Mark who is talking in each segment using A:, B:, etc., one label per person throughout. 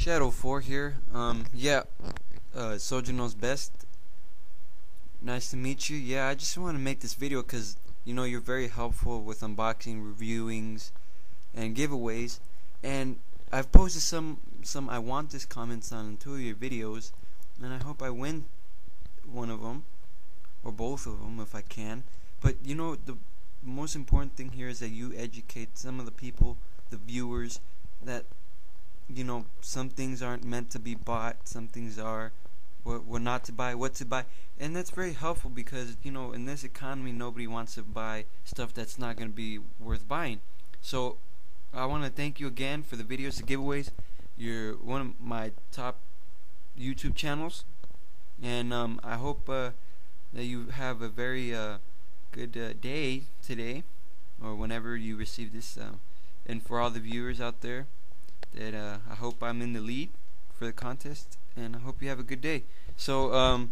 A: Shadow 4 here. Soldier Knows Best. Nice to meet you. Yeah, I just want to make this video because you're very helpful with unboxing, reviewings, and giveaways. And I've posted some I want this comments on 2 of your videos, and I hope I win one of them or both of them if I can. But the most important thing here is that you educate some of the people, the viewers, that some things aren't meant to be bought, some things are what not to buy, what to buy, and that's very helpful because in this economy nobody wants to buy stuff that's not going to be worth buying. So I want to thank you again for the videos, the giveaways. You're one of my top YouTube channels, and I hope that you have a very good day today or whenever you receive this, and for all the viewers out there, that I hope I'm in the lead for the contest, and I hope you have a good day. So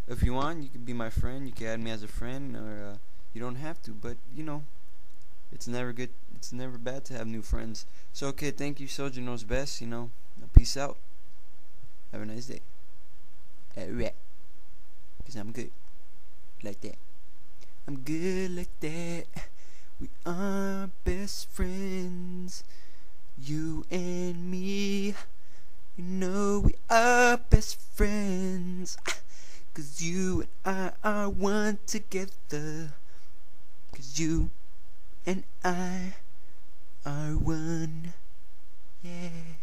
A: if you want, you can be my friend, you can add me as a friend, or you don't have to, but it's never bad to have new friends. So okay, thank you. Soldier Knows Best. Peace out, have a nice day. Alright, because I'm good like that. I'm good like that. We are best friends, you and me. We are best friends, 'cause you and I are one together, 'cause you and I are one. Yeah.